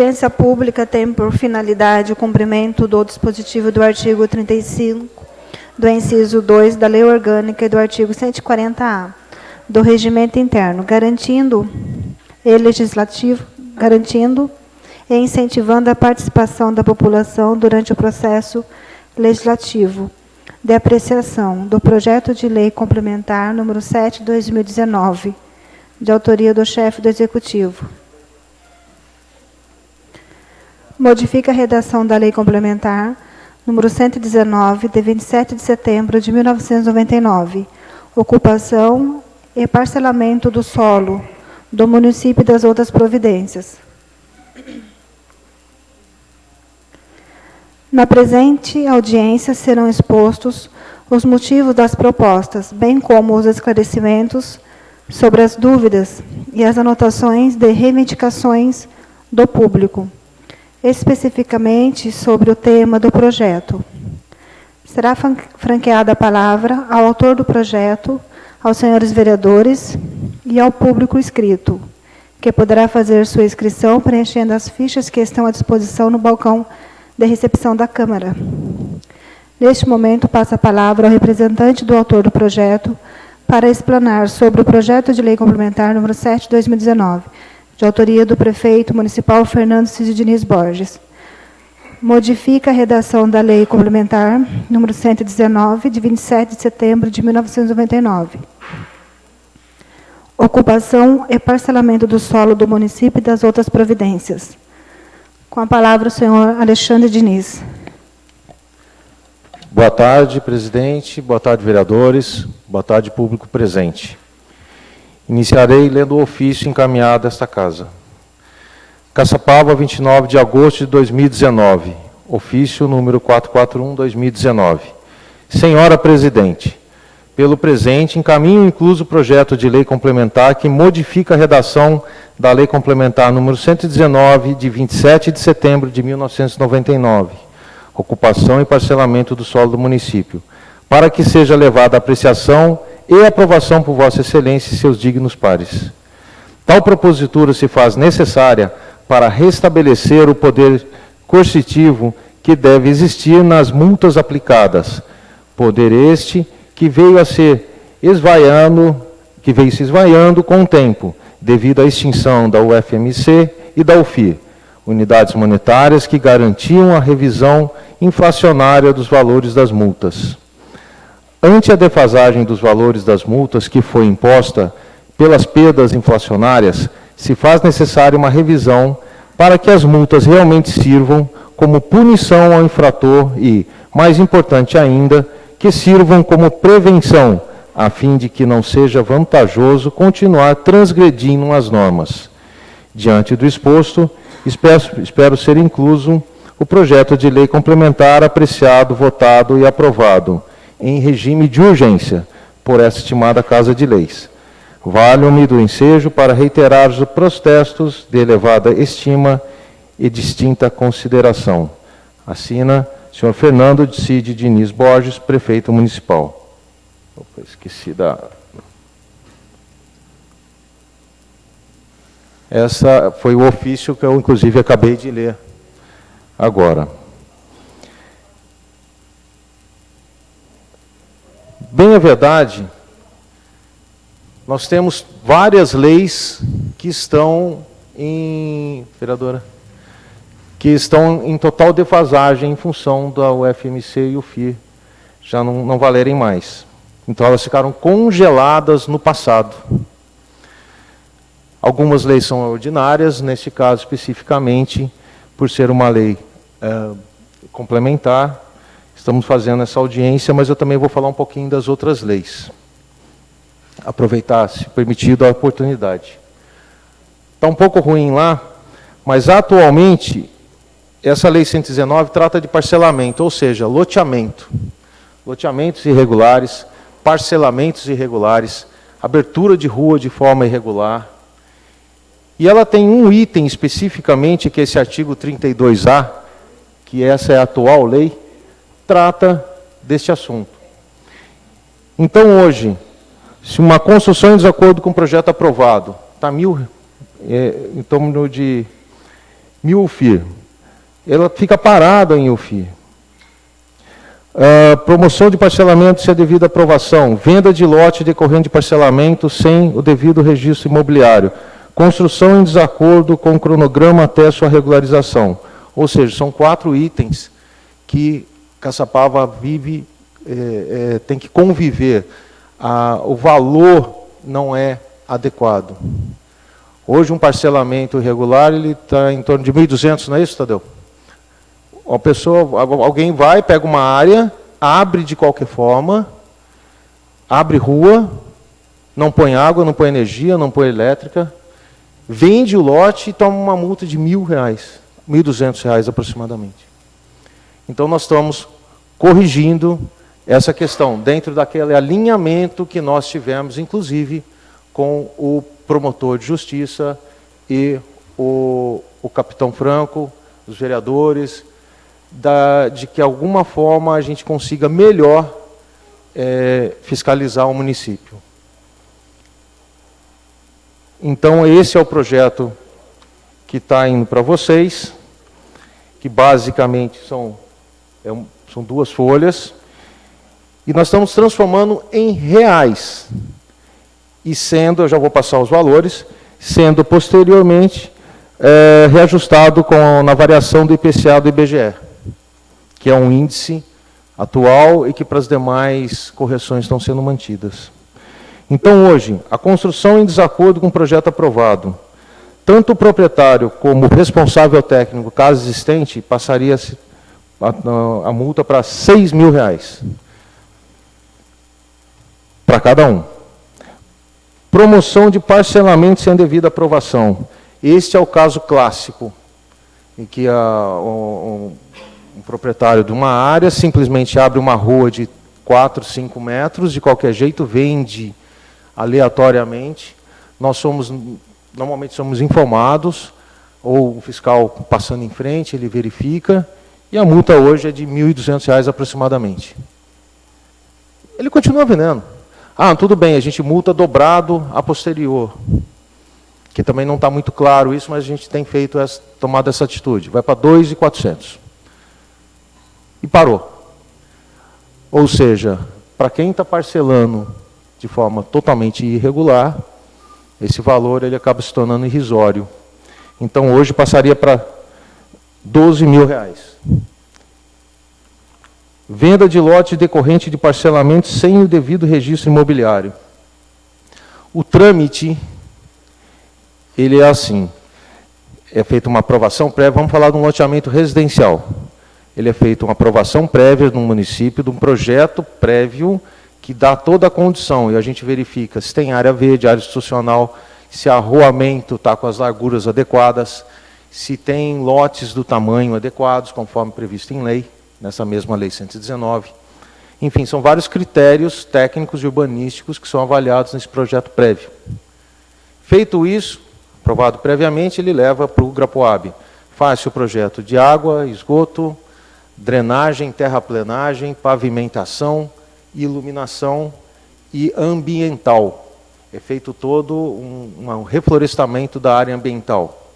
A audiência pública tem por finalidade o cumprimento do dispositivo do artigo 35, do inciso 2 da Lei Orgânica e do artigo 140-A do Regimento Interno, garantindo e incentivando a participação da população durante o processo legislativo de apreciação do projeto de lei complementar número 7 de 2019, de autoria do chefe do Executivo. Modifica a redação da Lei Complementar número 119, de 27 de setembro de 1999, ocupação e parcelamento do solo do município e das outras providências. Na presente audiência serão expostos os motivos das propostas, bem como os esclarecimentos sobre as dúvidas e as anotações de reivindicações do público, especificamente sobre o tema do projeto. Será franqueada a palavra ao autor do projeto, aos senhores vereadores e ao público inscrito, que poderá fazer sua inscrição preenchendo as fichas que estão à disposição no balcão de recepção da Câmara. Neste momento, passo a palavra ao representante do autor do projeto para explanar sobre o projeto de lei complementar número 7 de 2019, de autoria do prefeito municipal Fernando Cídio Diniz Borges. Modifica a redação da Lei Complementar número 119, de 27 de setembro de 1999. Ocupação e parcelamento do solo do município e das outras providências. Com a palavra o senhor Alexandre Diniz. Boa tarde, presidente. Boa tarde, vereadores. Boa tarde, público presente. Iniciarei lendo o ofício encaminhado a esta casa. Caçapava, 29 de agosto de 2019. Ofício número 441/2019. Senhora Presidente, pelo presente, encaminho incluso o projeto de lei complementar que modifica a redação da Lei Complementar número 119, de 27 de setembro de 1999, ocupação e parcelamento do solo do município, para que seja levada à apreciação e aprovação por Vossa Excelência e seus dignos pares. Tal propositura se faz necessária para restabelecer o poder coercitivo que deve existir nas multas aplicadas, poder este que veio se esvaiando com o tempo, devido à extinção da UFMC e da UFIR, unidades monetárias que garantiam a revisão inflacionária dos valores das multas. Ante a defasagem dos valores das multas que foi imposta pelas perdas inflacionárias, se faz necessária uma revisão para que as multas realmente sirvam como punição ao infrator e, mais importante ainda, que sirvam como prevenção, a fim de que não seja vantajoso continuar transgredindo as normas. Diante do exposto, espero ser incluso o projeto de lei complementar apreciado, votado e aprovado em regime de urgência por esta estimada Casa de Leis. Valho-me do ensejo para reiterar os protestos de elevada estima e distinta consideração. Assina senhor Fernando Cídio Diniz Borges, prefeito municipal. Opa, esqueci da... Essa foi o ofício que eu, inclusive, acabei de ler agora. Bem, a verdade, nós temos várias leis que estão vereadora, que estão em total defasagem em função da UFMC e o FIR já não valerem mais. Então, elas ficaram congeladas no passado. Algumas leis são ordinárias, neste caso especificamente, por ser uma lei complementar, estamos fazendo essa audiência, mas eu também vou falar um pouquinho das outras leis. Aproveitar, se permitido, a oportunidade. Está um pouco ruim lá, mas atualmente, essa lei 119 trata de parcelamento, ou seja, loteamento. Loteamentos irregulares, parcelamentos irregulares, abertura de rua de forma irregular. E ela tem um item especificamente, que é esse artigo 32A, que essa é a atual lei, trata deste assunto. Então, hoje, se uma construção em desacordo com o projeto aprovado, está em torno de UFIR. Ela fica parada em UFIR. Promoção de parcelamento sem a devida aprovação, venda de lote decorrente de parcelamento sem o devido registro imobiliário, construção em desacordo com o cronograma até sua regularização. Ou seja, são 4 itens que Caçapava vive, tem que conviver. O valor não é adequado. Hoje, um parcelamento irregular está em torno de 1.200, não é isso, Tadeu? Alguém vai, pega uma área, abre de qualquer forma, abre rua, não põe água, não põe energia, não põe elétrica, vende o lote e toma uma multa de R$1.000, R$1.200 aproximadamente. Então, nós estamos corrigindo essa questão, dentro daquele alinhamento que nós tivemos, inclusive, com o promotor de justiça e o capitão Franco, os vereadores, de que, de alguma forma, a gente consiga melhor fiscalizar o município. Então, esse é o projeto que está indo para vocês, que basicamente são 2 folhas, e nós estamos transformando em reais, e sendo, eu já vou passar os valores, sendo posteriormente reajustado na variação do IPCA do IBGE, que é um índice atual e que para as demais correções estão sendo mantidas. Então, hoje, a construção em desacordo com o projeto aprovado, tanto o proprietário como o responsável técnico, caso existente, passaria a multa para R$6.000 para cada um. Promoção de parcelamento sem devida aprovação. Este é o caso clássico, em que um proprietário de uma área simplesmente abre uma rua de 4, 5 metros, de qualquer jeito, vende aleatoriamente. Nós normalmente somos informados, ou o fiscal passando em frente, ele verifica, e a multa hoje é de R$1.200 aproximadamente. Ele continua vendendo. Tudo bem, a gente multa dobrado a posterior, que também não está muito claro isso, mas a gente tem tomado essa atitude. Vai para R$2.400. E parou. Ou seja, para quem está parcelando de forma totalmente irregular, esse valor ele acaba se tornando irrisório. Então, hoje passaria para R$12.000. Venda de lote decorrente de parcelamento sem o devido registro imobiliário. O trâmite, ele é assim, é feita uma aprovação prévia, vamos falar de um loteamento residencial. Ele é feita uma aprovação prévia no município, de um projeto prévio que dá toda a condição, e a gente verifica se tem área verde, área institucional, se arruamento está com as larguras adequadas, se tem lotes do tamanho adequados, conforme previsto em lei, nessa mesma lei 119. Enfim, são vários critérios técnicos e urbanísticos que são avaliados nesse projeto prévio. Feito isso, aprovado previamente, ele leva para o Grapoab. Faz-se o projeto de água, esgoto, drenagem, terraplenagem, pavimentação, iluminação e ambiental. É feito todo um reflorestamento da área ambiental.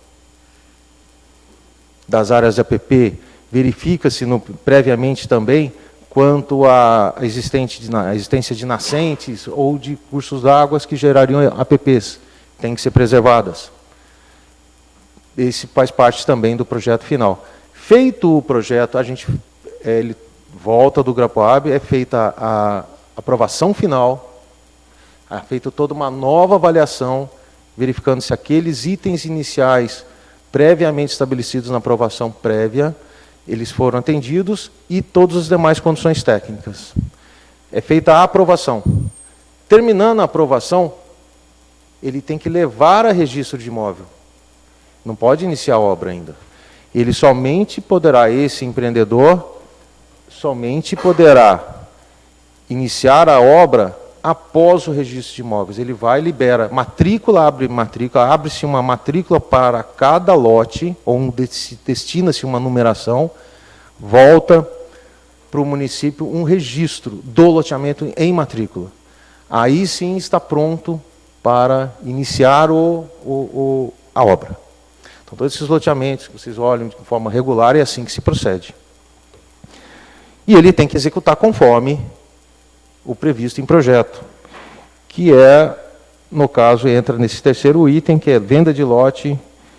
Das áreas de APP, verifica-se previamente também quanto à existência de nascentes ou de cursos d'água que gerariam APPs, têm que ser preservadas. Esse faz parte também do projeto final. Feito o projeto, ele volta do Grapoab, é feita a aprovação final, é feita toda uma nova avaliação, verificando se aqueles itens iniciais previamente estabelecidos na aprovação prévia, eles foram atendidos e todas as demais condições técnicas. É feita a aprovação. Terminando a aprovação, ele tem que levar a registro de imóvel. Não pode iniciar a obra ainda. Ele somente poderá, esse empreendedor, somente poderá iniciar a obra após o registro de imóveis. Ele vai, libera, abre-se uma matrícula para cada lote, ou destina-se uma numeração, volta para o município um registro do loteamento em matrícula. Aí sim está pronto para iniciar a obra. Então, todos esses loteamentos que vocês olham de forma regular, é assim que se procede. E ele tem que executar conforme o previsto em projeto, que é, no caso, entra nesse terceiro item, que é venda de lote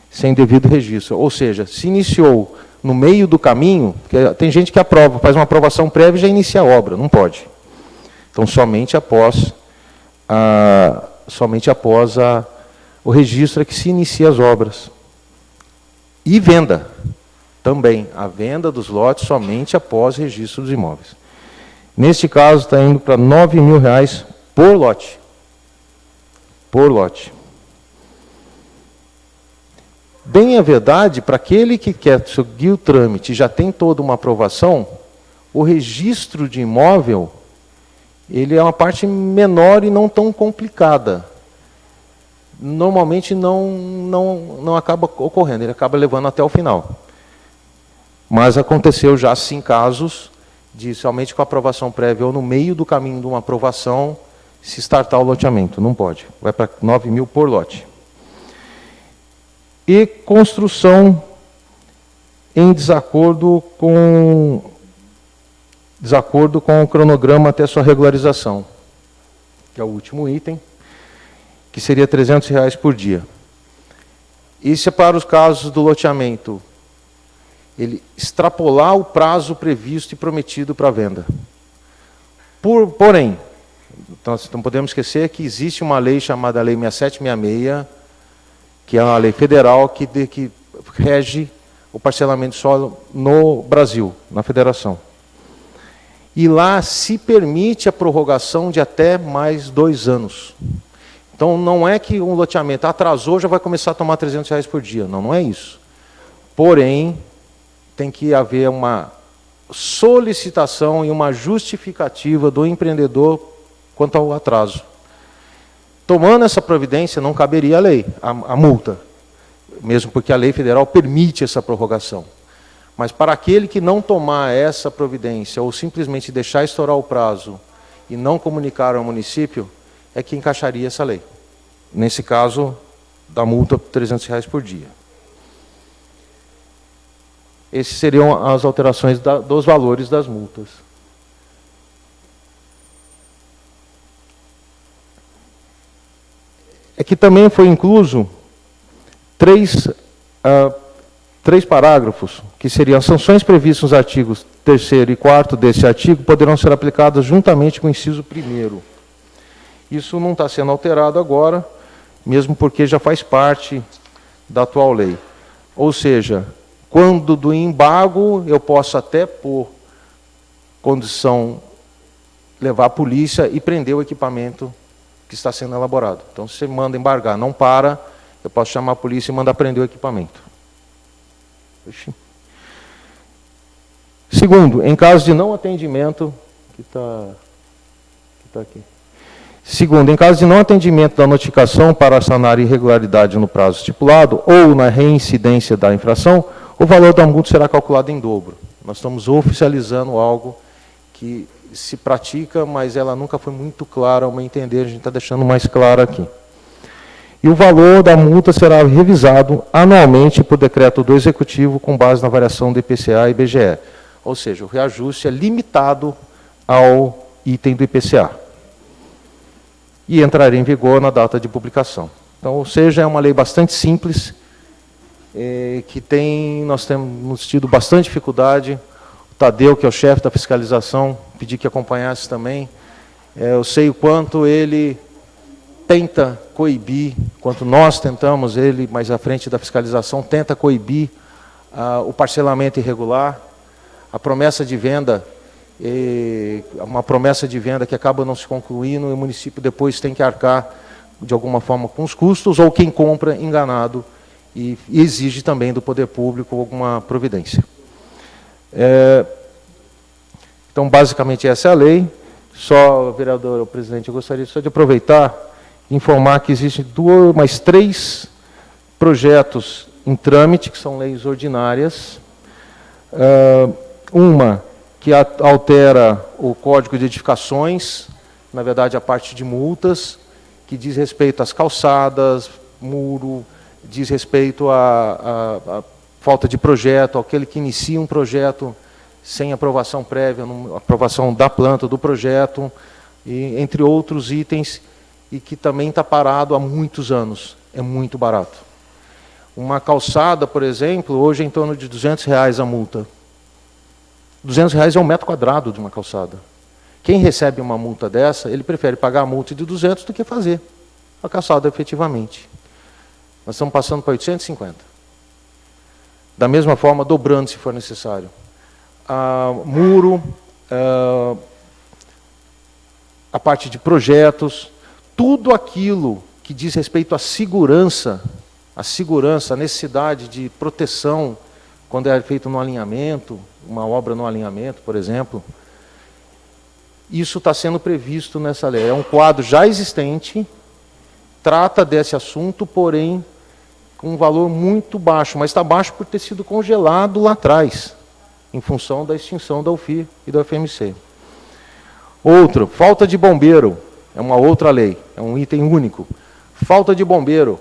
sem devido registro. Ou seja, se iniciou no meio do caminho, porque tem gente que aprova, faz uma aprovação prévia e já inicia a obra, não pode. Então, somente após o registro é que se inicia as obras. E venda também, a venda dos lotes somente após registro dos imóveis. Neste caso, está indo para R$ 9.000 por lote. Por lote. Bem, a verdade, para aquele que quer seguir o trâmite e já tem toda uma aprovação, o registro de imóvel, ele é uma parte menor e não tão complicada. Normalmente não acaba ocorrendo, ele acaba levando até o final. Mas aconteceu já, sim, casos de, somente com a aprovação prévia ou no meio do caminho de uma aprovação, se startar o loteamento. Não pode. Vai para 9.000 por lote. E construção em desacordo com o cronograma até sua regularização, que é o último item, que seria R$ 300 por dia. Isso é para os casos do loteamento, ele extrapolar o prazo previsto e prometido para a venda. Porém, nós não podemos esquecer que existe uma lei chamada Lei 6766, que é uma lei federal que rege o parcelamento de solo no Brasil, na federação. E lá se permite a prorrogação de até mais 2 anos. Então, não é que um loteamento atrasou, já vai começar a tomar R$ 300 por dia. Não, não é isso. Porém, tem que haver uma solicitação e uma justificativa do empreendedor quanto ao atraso. Tomando essa providência, não caberia a lei, a multa, mesmo porque a lei federal permite essa prorrogação. Mas para aquele que não tomar essa providência, ou simplesmente deixar estourar o prazo e não comunicar ao município, é que encaixaria essa lei. Nesse caso, da multa, R$ 300 por dia. Essas seriam as alterações dos valores das multas. É que também foi incluso três parágrafos, que seriam as sanções previstas nos artigos 3º e 4º desse artigo, poderão ser aplicadas juntamente com o inciso 1º. Isso não está sendo alterado agora, mesmo porque já faz parte da atual lei. Ou seja, quando do embargo, eu posso até, por condição, levar a polícia e prender o equipamento que está sendo elaborado. Então, se você manda embargar, não para, eu posso chamar a polícia e mandar prender o equipamento. Segundo, em caso de não atendimento, que está aqui. Segundo, em caso de não atendimento da notificação para sanar irregularidade no prazo estipulado ou na reincidência da infração, o valor da multa será calculado em dobro. Nós estamos oficializando algo que se pratica, mas ela nunca foi muito clara, ao meu entender, a gente está deixando mais claro aqui. E o valor da multa será revisado anualmente por decreto do Executivo com base na variação do IPCA e IBGE. Ou seja, o reajuste é limitado ao item do IPCA. E entraria em vigor na data de publicação. Então, ou seja, é uma lei bastante simples, que nós temos tido bastante dificuldade. O Tadeu, que é o chefe da fiscalização, pedi que acompanhasse também. Eu sei o quanto ele tenta coibir, quanto nós tentamos, ele, mais à frente da fiscalização, tenta coibir o parcelamento irregular, a promessa de venda, uma promessa de venda que acaba não se concluindo, e o município depois tem que arcar, de alguma forma, com os custos, ou quem compra enganado, e exige também do poder público alguma providência. Então, basicamente, essa é a lei. Só, vereador, presidente, eu gostaria só de aproveitar e informar que existem mais 3 projetos em trâmite, que são leis ordinárias. Uma que altera o Código de Edificações, na verdade, a parte de multas, que diz respeito às calçadas, muro, diz respeito à falta de projeto, aquele que inicia um projeto sem aprovação prévia, aprovação da planta do projeto, e, entre outros itens, e que também está parado há muitos anos. É muito barato. Uma calçada, por exemplo, hoje é em torno de R$200 a multa. R$200 é um metro quadrado de uma calçada. Quem recebe uma multa dessa, ele prefere pagar a multa de 200 do que fazer a calçada efetivamente. Nós estamos passando para 850. Da mesma forma, dobrando se for necessário. Muro, a parte de projetos, tudo aquilo que diz respeito à segurança, a necessidade de proteção, quando é feito no alinhamento, uma obra no alinhamento, por exemplo, isso está sendo previsto nessa lei. É um quadro já existente, trata desse assunto, porém, com um valor muito baixo, mas está baixo por ter sido congelado lá atrás, em função da extinção da UFI e da UFMC. Outro, falta de bombeiro, é uma outra lei, é um item único. Falta de bombeiro.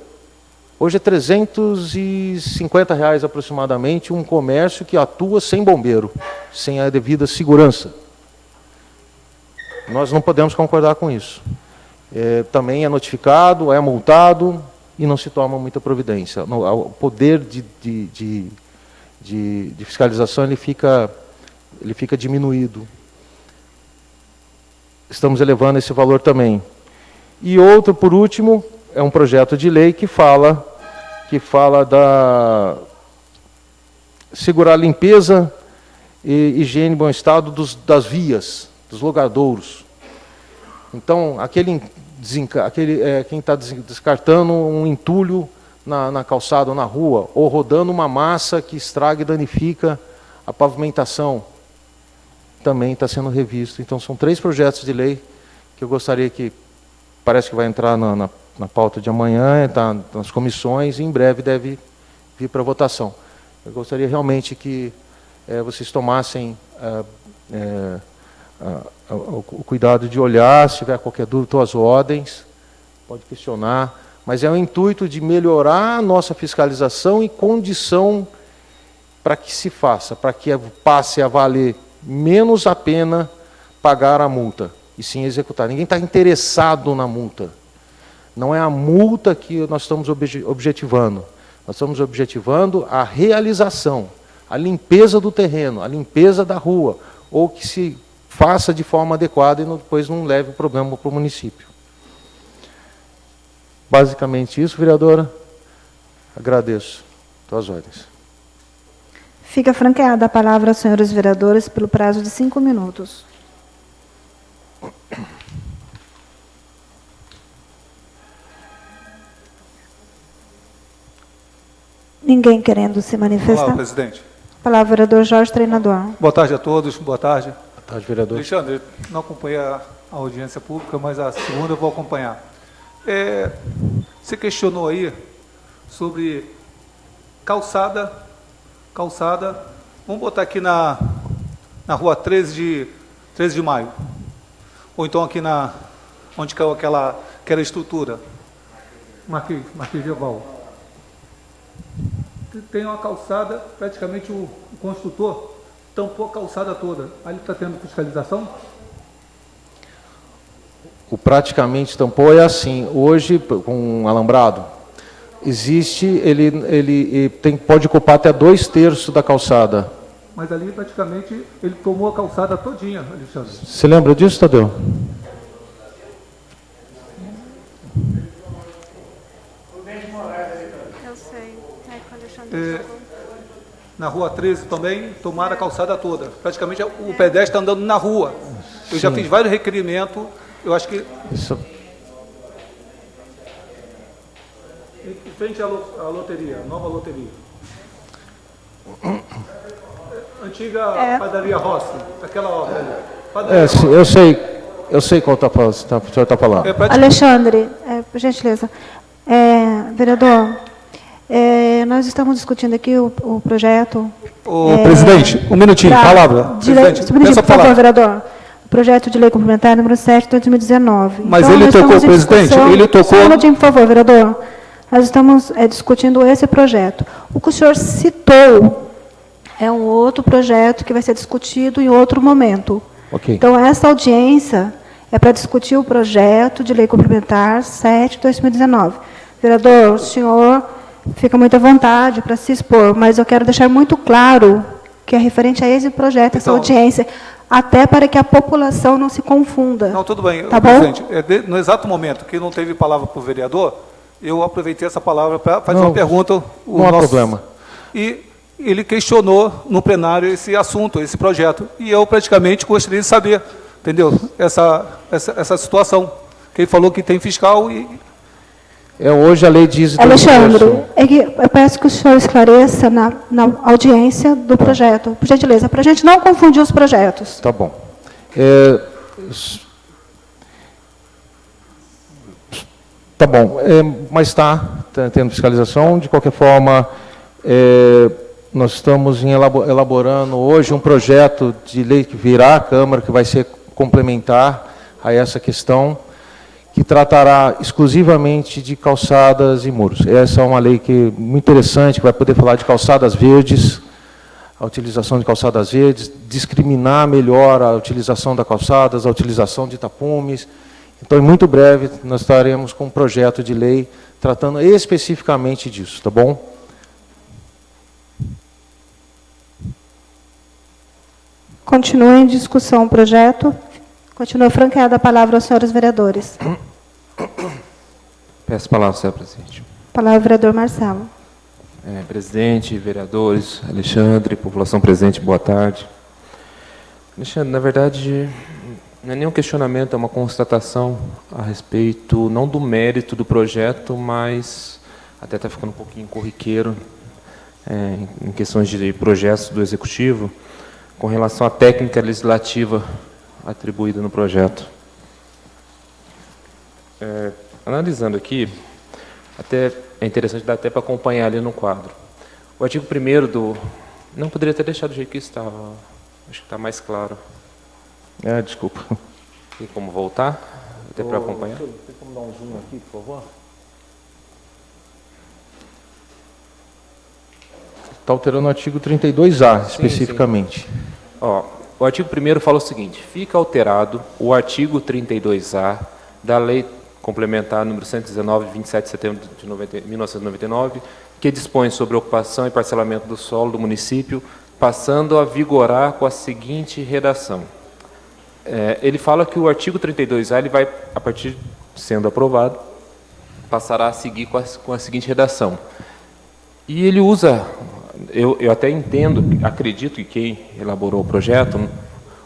Hoje é R$350 aproximadamente um comércio que atua sem bombeiro, sem a devida segurança. Nós não podemos concordar com isso. Também é notificado, é multado e não se toma muita providência. O poder de fiscalização ele fica diminuído. Estamos elevando esse valor também. E outro, por último, é um projeto de lei que fala da segurar a limpeza e higiene em bom estado das vias, dos logradouros. Então, quem está descartando um entulho na calçada ou na rua, ou rodando uma massa que estraga e danifica a pavimentação, também está sendo revisto. Então, são 3 projetos de lei que eu gostaria que, parece que vai entrar na pauta de amanhã, está nas comissões, e em breve deve vir para votação. Eu gostaria realmente que vocês tomassem o cuidado de olhar, se tiver qualquer dúvida, estou às ordens, pode questionar, mas é o intuito de melhorar a nossa fiscalização e condição para que se faça, para que passe a valer menos a pena pagar a multa, e sim executar. Ninguém está interessado na multa. Não é a multa que nós estamos objetivando. Nós estamos objetivando a realização, a limpeza do terreno, a limpeza da rua, ou que se faça de forma adequada e depois não leve o problema para o município. Basicamente isso, vereadora. Agradeço. Estou às ordens. Fica franqueada a palavra aos senhores vereadores pelo prazo de 5 minutos. Ninguém querendo se manifestar? Olá, presidente. Palavra, vereador Jorge Treinador. Boa tarde a todos. Boa tarde. Boa tarde, vereador. Alexandre, não acompanhei a audiência pública, mas a segunda eu vou acompanhar. Você questionou aí sobre calçada. Vamos botar aqui na rua 13 de maio. Ou então aqui onde caiu aquela estrutura. Marquês Geval. Tem uma calçada, praticamente o construtor tampou a calçada toda. Aí ele está tendo fiscalização? O praticamente tampou é assim. Hoje, com um alambrado, existe, ele pode ocupar até 2/3 da calçada. Mas ali, praticamente, ele tomou a calçada todinha, Alexandre. Você lembra disso, Tadeu? Eu sei. Com Alexandre. Na rua 13 também, tomaram a calçada toda. Praticamente o pedestre está andando na rua. Eu já fiz vários requerimentos, eu acho que... Isso. Em frente à loteria, nova loteria. Antiga padaria Rossi, aquela obra ali. Eu sei qual o senhor está falando. Alexandre, por gentileza. Vereador, nós estamos discutindo aqui o projeto... Presidente, um minutinho, palavra. Presidente, por favor, vereador. O projeto de lei complementar número 7 de 2019. Mas então, ele tocou, presidente, ele tocou... Só um minutinho, por favor, vereador. Nós estamos discutindo esse projeto. O que o senhor citou é um outro projeto que vai ser discutido em outro momento. Ok. Então, essa audiência é para discutir o projeto de lei complementar 7/2019. Vereador, o senhor fica muito à vontade para se expor, mas eu quero deixar muito claro que é referente a esse projeto, essa audiência, até para que a população não se confunda. Não, tudo bem. Tá bom? Presidente, no exato momento que não teve palavra para o vereador, eu aproveitei essa palavra para fazer uma pergunta. Não há problema. E ele questionou no plenário esse assunto, esse projeto. E eu praticamente gostaria de saber, entendeu? Essa situação. Que ele falou que tem fiscal e... Hoje a lei diz... Alexandre, eu peço que o senhor esclareça na audiência do projeto, por gentileza, para a gente não confundir os projetos. Tá bom. Tá bom, mas está tendo fiscalização. De qualquer forma, nós estamos elaborando hoje um projeto de lei que virá à Câmara, que vai ser complementar a essa questão, que tratará exclusivamente de calçadas e muros. Essa é uma lei muito interessante, que vai poder falar de calçadas verdes, a utilização de calçadas verdes, discriminar melhor a utilização das calçadas, a utilização de tapumes. Então, em muito breve, nós estaremos com um projeto de lei tratando especificamente disso, tá bom? Continua em discussão o projeto. Continua franqueada a palavra aos senhores vereadores. Peço a palavra, senhor presidente. Palavra ao vereador Marcelo. Presidente, vereadores, Alexandre, população presente, boa tarde. Alexandre, na verdade, não é nenhum questionamento, é uma constatação a respeito, não do mérito do projeto, mas até está ficando um pouquinho corriqueiro em questões de projetos do Executivo, com relação à técnica legislativa atribuída no projeto. Analisando aqui, até é interessante dar até para acompanhar ali no quadro. O artigo 1º do... Não, poderia ter deixado do jeito que estava. Acho que está mais claro. Desculpa. Tem como voltar? Até para acompanhar? Tem como dar um zoom aqui, por favor? Está alterando o artigo 32A, especificamente. Sim. O artigo 1º fala o seguinte: fica alterado o artigo 32A da Lei Complementar número 119, 27 de setembro de 1999, que dispõe sobre a ocupação e parcelamento do solo do município, passando a vigorar com a seguinte redação. Ele fala que o artigo 32A, ele vai, a partir sendo aprovado, passará a seguir com a seguinte redação. E ele usa, eu até entendo, acredito que quem elaborou o projeto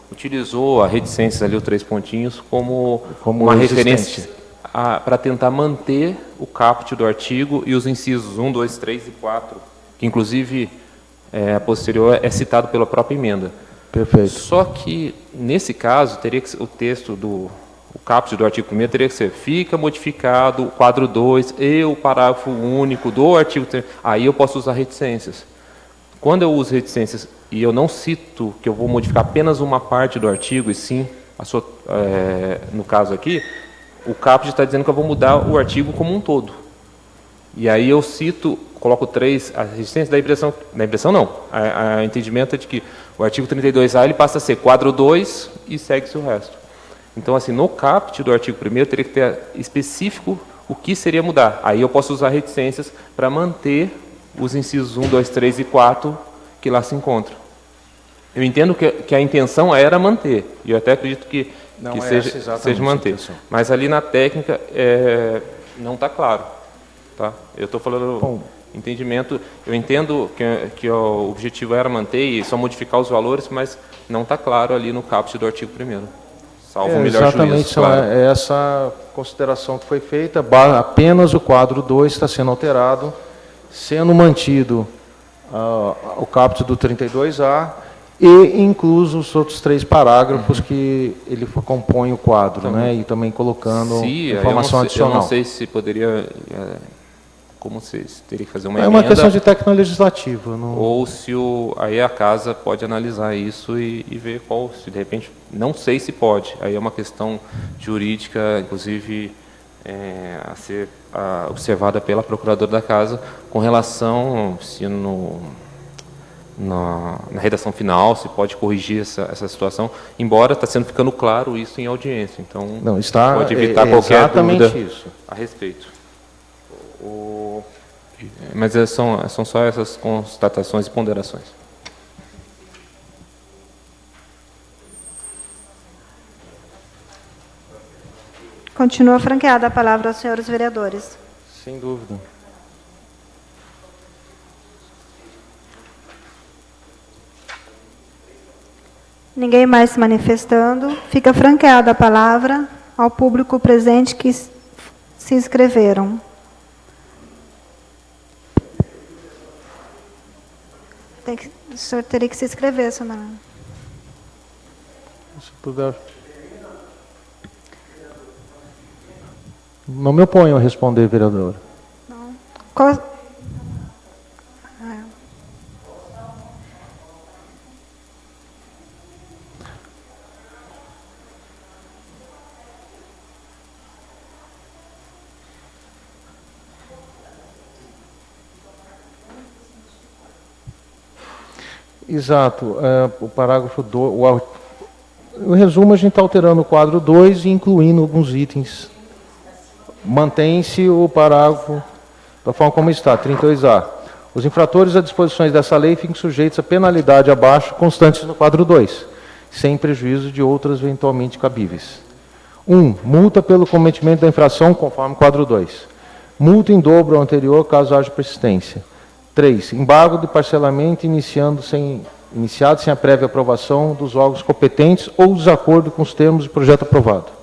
utilizou a reticências ali, os 3 pontinhos, como uma referência para tentar manter o caput do artigo e os incisos 1, 2, 3 e 4, que inclusive a posterior é citado pela própria emenda. Perfeito. Só que, nesse caso, teria que o texto o caput do artigo 1º teria que ser: fica modificado o quadro 2 e o parágrafo único do artigo 3. Aí eu posso usar reticências. Quando eu uso reticências e eu não cito que eu vou modificar apenas uma parte do artigo, e sim, no caso aqui, o caput está dizendo que eu vou mudar o artigo como um todo. E aí eu cito, coloco 3, a resistência da impressão não, a entendimento é de que o artigo 32A ele passa a ser quadro 2 e segue-se o resto. Então, assim, no caput do artigo 1º teria que ter específico o que seria mudar. Aí eu posso usar reticências para manter os incisos 1, 2, 3 e 4 que lá se encontram. Eu entendo que a intenção era manter, e eu até acredito que seja manter. Mas ali na técnica não está claro. Tá? Eu estou falando entendimento, eu entendo que o objetivo era manter e só modificar os valores, mas não está claro ali no caput do artigo 1º. Salvo o melhor juízo. Exatamente, claro. Essa consideração que foi feita, apenas o quadro 2 está sendo alterado, sendo mantido o caput do 32A e incluso os outros 3 parágrafos que ele compõe o quadro, né? E também colocando informação adicional. Eu não sei se poderia... como vocês teriam que fazer uma emenda. É uma questão de técnica legislativa. Ou se aí a casa pode analisar isso e ver se de repente... Não sei se pode. Aí é uma questão jurídica, inclusive, a ser observada pela procuradora da casa com relação se na redação final se pode corrigir essa situação, embora está ficando claro isso em audiência. Então, não, está, pode evitar qualquer dúvida isso. a respeito. Mas são só essas constatações e ponderações. Continua franqueada a palavra aos senhores vereadores. Sem dúvida. Ninguém mais se manifestando. Fica franqueada a palavra ao público presente que se inscreveram. O senhor teria que se inscrever, senhor Manuel. Se puder. Não me oponho a responder, vereador. Não. Exato. O parágrafo 2, o resumo, a gente está alterando o quadro 2 e incluindo alguns itens. Mantém-se o parágrafo da forma como está, 32A. Os infratores a disposições dessa lei ficam sujeitos a penalidade abaixo constantes no quadro 2, sem prejuízo de outras eventualmente cabíveis. 1. Multa pelo cometimento da infração, conforme quadro 2. Multa em dobro ao anterior, caso haja persistência. 3. Embargo de parcelamento iniciado sem a prévia aprovação dos órgãos competentes ou desacordo com os termos do projeto aprovado.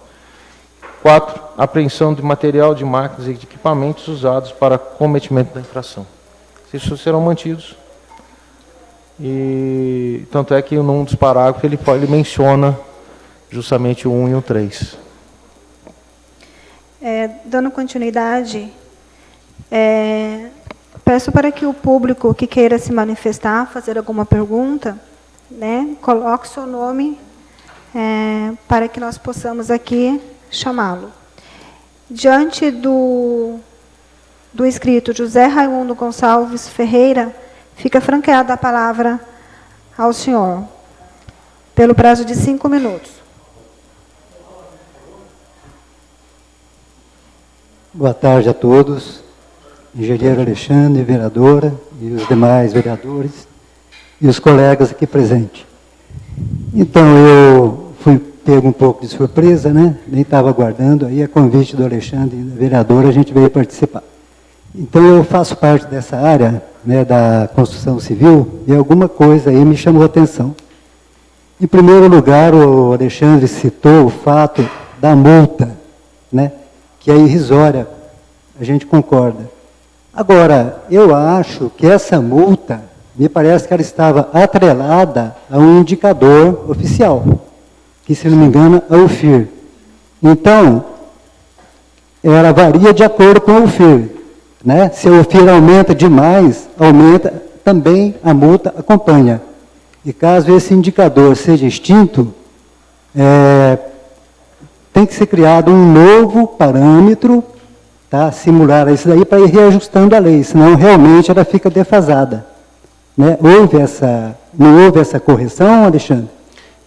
4. Apreensão de material, de máquinas e de equipamentos usados para cometimento da infração. Esses serão mantidos. E tanto é que num dos parágrafos ele menciona justamente o 1 e o 3. Dando continuidade, peço para que o público que queira se manifestar, fazer alguma pergunta, coloque seu nome para que nós possamos aqui chamá-lo. Diante do inscrito José Raimundo Gonçalves Ferreira, fica franqueada a palavra ao senhor, pelo prazo de 5 minutos. Boa tarde a todos, engenheiro Alexandre, vereadora, e os demais vereadores, e os colegas aqui presentes. Então, eu fui pego um pouco de surpresa, nem estava aguardando, aí a convite do Alexandre, da vereadora, a gente veio participar. Então, eu faço parte dessa área, da construção civil, e alguma coisa aí me chamou a atenção. Em primeiro lugar, o Alexandre citou o fato da multa, que é irrisória, a gente concorda. Agora, eu acho que essa multa, me parece que ela estava atrelada a um indicador oficial, que, se não me engano, é o UFIR. Então, ela varia de acordo com o UFIR. Se o UFIR aumenta demais, aumenta também a multa acompanha. E caso esse indicador seja extinto, tem que ser criado um novo parâmetro, simular isso daí para ir reajustando a lei, senão realmente ela fica defasada. Não houve essa correção, Alexandre?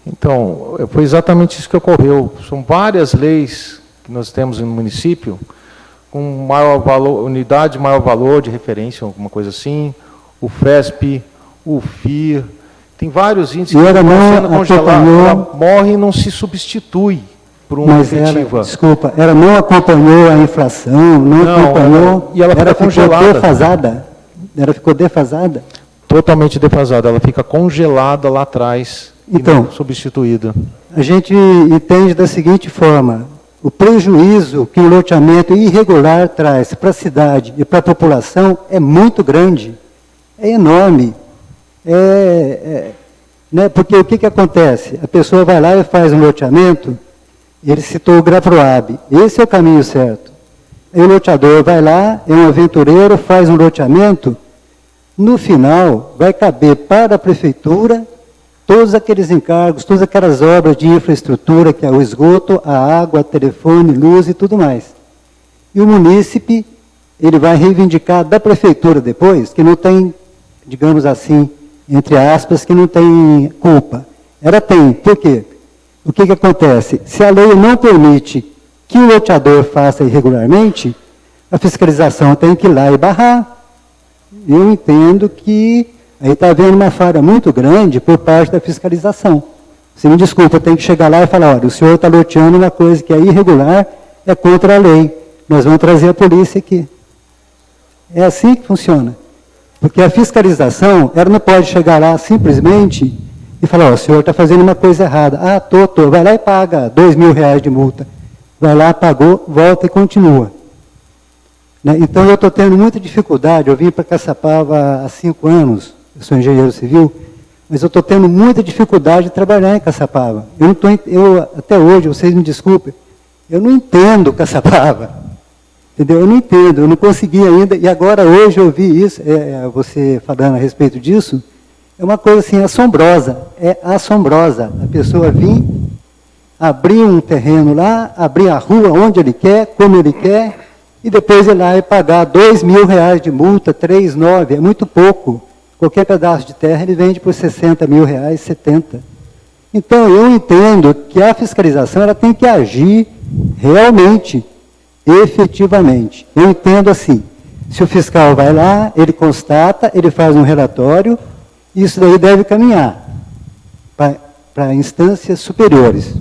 Então, foi exatamente isso que ocorreu. São várias leis que nós temos no município, com maior valor, unidade de maior valor de referência, alguma coisa assim, o FESP, o FIR, tem vários índices que estão sendo congelados, ela morre e não se substitui por uma efetiva. Desculpa, ela não acompanhou a inflação, não acompanhou, e ela fica congelada. Defasada. Ela ficou defasada? Totalmente defasada, ela fica congelada lá atrás, então, e não substituída. A gente entende da seguinte forma: o prejuízo que o loteamento irregular traz para a cidade e para a população é muito grande, é enorme. Porque o que acontece? A pessoa vai lá e faz um loteamento, ele citou o Grafroab, esse é o caminho certo. Aí o loteador vai lá, é um aventureiro, faz um loteamento, no final vai caber para a prefeitura todos aqueles encargos, todas aquelas obras de infraestrutura, que é o esgoto, a água, telefone, luz e tudo mais. E o munícipe, ele vai reivindicar da prefeitura depois, que não tem, digamos assim, entre aspas, que não tem culpa. Ela tem. Por quê? O que acontece? Se a lei não permite que o loteador faça irregularmente, a fiscalização tem que ir lá e barrar. Eu entendo que aí está havendo uma falha muito grande por parte da fiscalização. Você me desculpa, tem que chegar lá e falar, olha, o senhor está loteando uma coisa que é irregular, é contra a lei. Nós vamos trazer a polícia aqui. É assim que funciona. Porque a fiscalização, ela não pode chegar lá simplesmente e falar, ó, o senhor está fazendo uma coisa errada. Ah, tô. Vai lá e paga R$2.000 de multa. Vai lá, pagou, volta e continua. Né? Então, eu estou tendo muita dificuldade. Eu vim para Caçapava há 5 anos, eu sou engenheiro civil, mas eu estou tendo muita dificuldade de trabalhar em Caçapava. Até hoje, vocês me desculpem, eu não entendo Caçapava. Entendeu? Eu não entendo, eu não consegui ainda. E agora, hoje, eu vi isso, você falando a respeito disso, é uma coisa assim, assombrosa. É assombrosa. A pessoa vir, abrir um terreno lá, abrir a rua onde ele quer, como ele quer, e depois ir lá e pagar R$2.000 de multa, 3,9, é muito pouco. Qualquer pedaço de terra ele vende por R$60.000, 70. Então, eu entendo que a fiscalização ela tem que agir realmente, efetivamente. Eu entendo assim, se o fiscal vai lá, ele constata, ele faz um relatório, isso daí deve caminhar para instâncias superiores.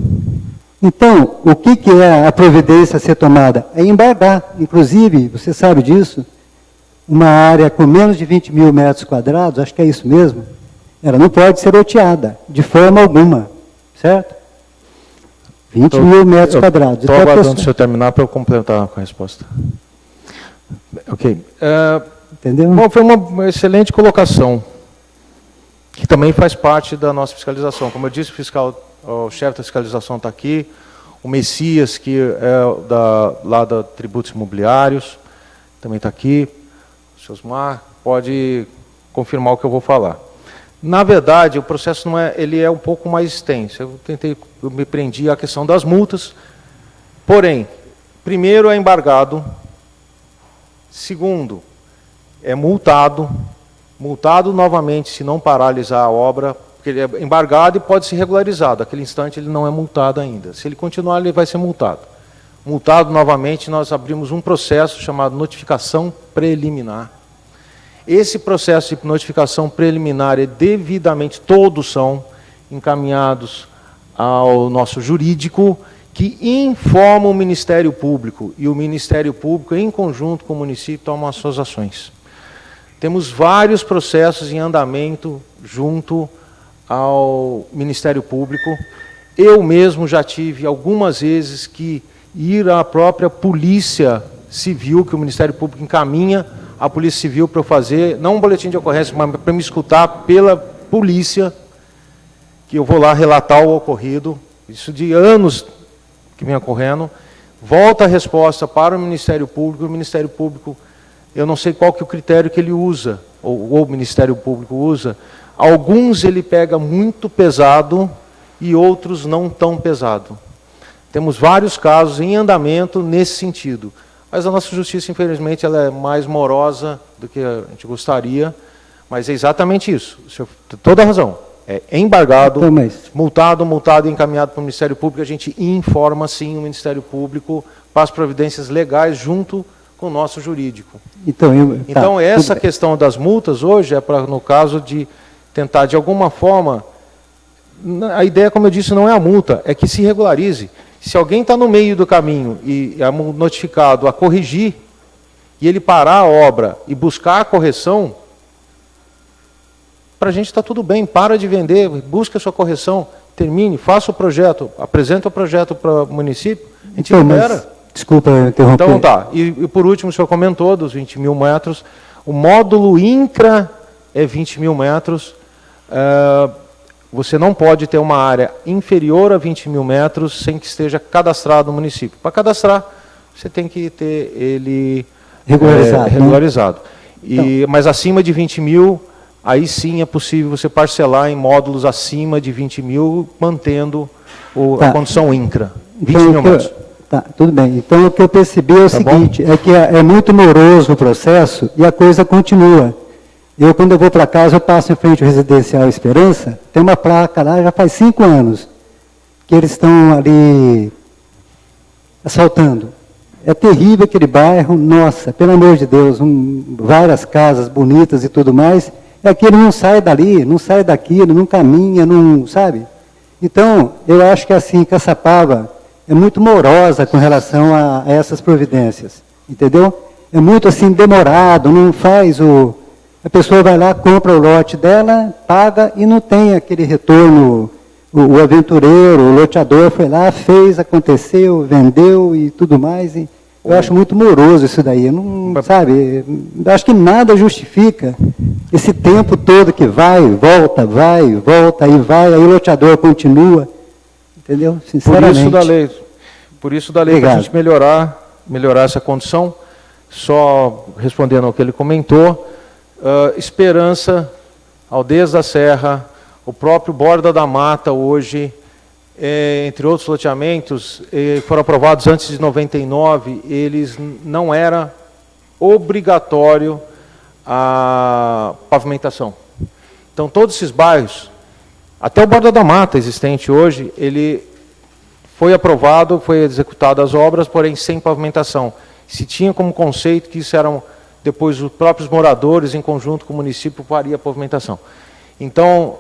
Então, o que é a providência a ser tomada? É embargar. Inclusive, você sabe disso, uma área com menos de 20.000 metros quadrados, acho que é isso mesmo, ela não pode ser loteada, de forma alguma, certo? 20.000 metros quadrados. Estou aguardando o senhor terminar para eu completar com a resposta. Ok. Entendeu? Bom, foi uma excelente colocação, que também faz parte da nossa fiscalização. Como eu disse, o chefe da fiscalização está aqui, o Messias, que é lá da Tributos Imobiliários, também está aqui. O senhor Osmar pode confirmar o que eu vou falar. Na verdade, o processo ele é um pouco mais extenso. Eu me prendi à questão das multas. Porém, primeiro é embargado, segundo, é multado novamente se não paralisar a obra, porque ele é embargado e pode ser regularizado. Naquele instante ele não é multado ainda. Se ele continuar, ele vai ser multado. Multado novamente, nós abrimos um processo chamado notificação preliminar. Esse processo de notificação preliminar é devidamente, todos são encaminhados ao nosso jurídico, que informa o Ministério Público, e o Ministério Público, em conjunto com o município, toma as suas ações. Temos vários processos em andamento junto ao Ministério Público. Eu mesmo já tive algumas vezes que ir à própria Polícia Civil, que o Ministério Público encaminha a Polícia Civil para eu fazer, não um boletim de ocorrência, mas para me escutar pela polícia, que eu vou lá relatar o ocorrido, isso de anos que vem ocorrendo, volta a resposta para o Ministério Público, eu não sei qual que é o critério que ele usa, ou o Ministério Público usa, alguns ele pega muito pesado e outros não tão pesado. Temos vários casos em andamento nesse sentido. Mas a nossa justiça, infelizmente, ela é mais morosa do que a gente gostaria, mas é exatamente isso. O senhor tem toda a razão. É embargado, multado e encaminhado para o Ministério Público. A gente informa, sim, o Ministério Público para as providências legais junto com o nosso jurídico. Então essa questão das multas hoje é para, no caso de tentar, de alguma forma, a ideia, como eu disse, não é a multa, é que se regularize. Se alguém está no meio do caminho e é notificado a corrigir, e ele parar a obra e buscar a correção, para a gente está tudo bem, para de vender, busque a sua correção, termine, faça o projeto, apresenta o projeto para o município, a gente libera. Desculpa interromper. Então tá, e por último, o senhor comentou dos 20.000 metros, o módulo INCRA é 20.000 metros, você não pode ter uma área inferior a 20.000 metros sem que esteja cadastrado no município. Para cadastrar, você tem que ter ele regularizado. Né? Mas acima de 20.000, aí sim é possível você parcelar em módulos acima de 20.000, mantendo a condição INCRA, 20.000 metros. Tá, tudo bem. Então, o que eu percebi é o seguinte, bom? é que é muito moroso o processo e a coisa continua. Eu, quando eu vou para casa, eu passo em frente ao Residencial Esperança, tem uma placa lá, já faz 5 anos, que eles estão ali assaltando. É terrível aquele bairro, nossa, pelo amor de Deus, várias casas bonitas e tudo mais, é que ele não sai dali, não sai daquilo, não caminha, não, sabe? Então, eu acho que assim, Caçapava é muito morosa com relação a essas providências, entendeu? É muito assim, demorado, não faz o... A pessoa vai lá, compra o lote dela, paga e não tem aquele retorno. O aventureiro, o loteador foi lá, fez, aconteceu, vendeu e tudo mais. E eu acho muito moroso isso daí. Não, sabe, acho que nada justifica esse tempo todo que vai, volta, aí o loteador continua. Entendeu? Sinceramente. Por isso da lei, para a gente melhorar essa condição, só respondendo ao que ele comentou, Esperança, Aldeias da Serra, o próprio Borda da Mata hoje, entre outros loteamentos, foram aprovados antes de 99, eles não era obrigatório a pavimentação. Então todos esses bairros, até o Borda da Mata existente hoje, ele foi aprovado, foi executado as obras, porém sem pavimentação. Se tinha como conceito que isso eram depois os próprios moradores, em conjunto com o município, faria a pavimentação. Então,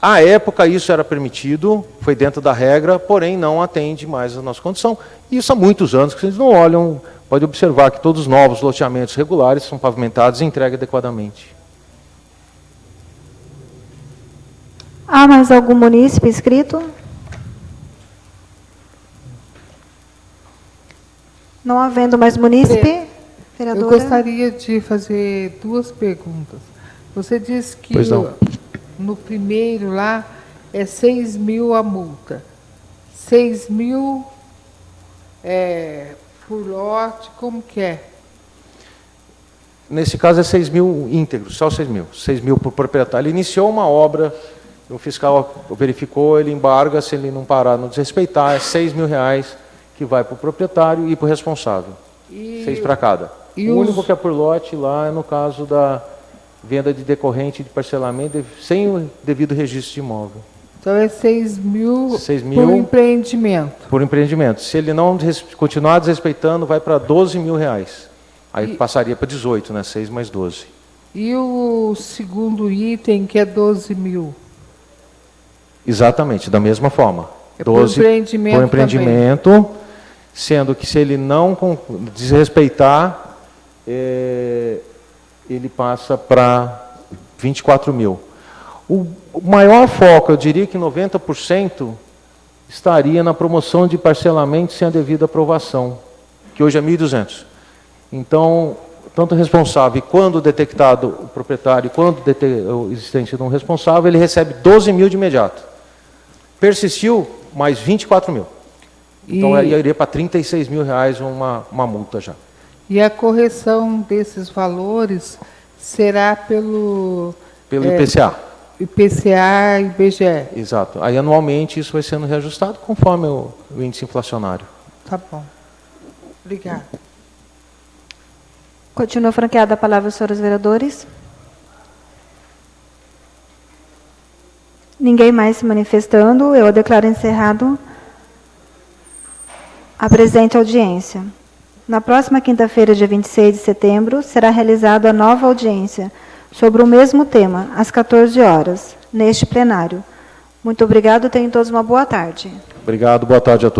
à época, isso era permitido, foi dentro da regra, porém não atende mais a nossa condição. Isso há muitos anos que vocês não olham, pode observar que todos os novos loteamentos regulares são pavimentados e entregues adequadamente. Há mais algum munícipe inscrito? Não havendo mais munícipe, vereadora. Eu gostaria de fazer 2 perguntas. Você disse que no primeiro lá é 6.000 a multa. 6.000 por lote, como que é? Nesse caso é 6.000 íntegros, só 6.000. 6.000 por proprietário. Ele iniciou uma obra, o fiscal verificou, ele embarga, se ele não parar, não desrespeitar, é R$6.000 que vai para o proprietário e para o responsável. 6 para cada. O único que é por lote lá é no caso da venda de decorrente de parcelamento sem o devido registro de imóvel. Então é 6.000 por empreendimento. Por empreendimento. Se ele não continuar desrespeitando, vai para R$12.000. Aí passaria para 18, né? 6 mais 12. E o segundo item, que é 12.000? Exatamente, da mesma forma. É 12 por empreendimento também. Sendo que se ele não desrespeitar, ele passa para 24.000. O maior foco, eu diria que 90%, estaria na promoção de parcelamento sem a devida aprovação, que hoje é 1.200. Então, tanto o responsável, quando detectado o proprietário, quando o existente de um responsável, ele recebe 12.000 de imediato. Persistiu, mais 24.000. Então, aí iria para R$36.000 uma multa já. E a correção desses valores será pelo IPCA. IPCA e IBGE. Exato. Aí, anualmente, isso vai sendo reajustado conforme o índice inflacionário. Tá bom. Obrigada. Continua franqueada a palavra aos senhores vereadores. Ninguém mais se manifestando, eu a declaro encerrado a presente audiência. Na próxima quinta-feira, dia 26 de setembro, será realizada a nova audiência sobre o mesmo tema, às 14 horas, neste plenário. Muito obrigado, tenham todos uma boa tarde. Obrigado, boa tarde a todos.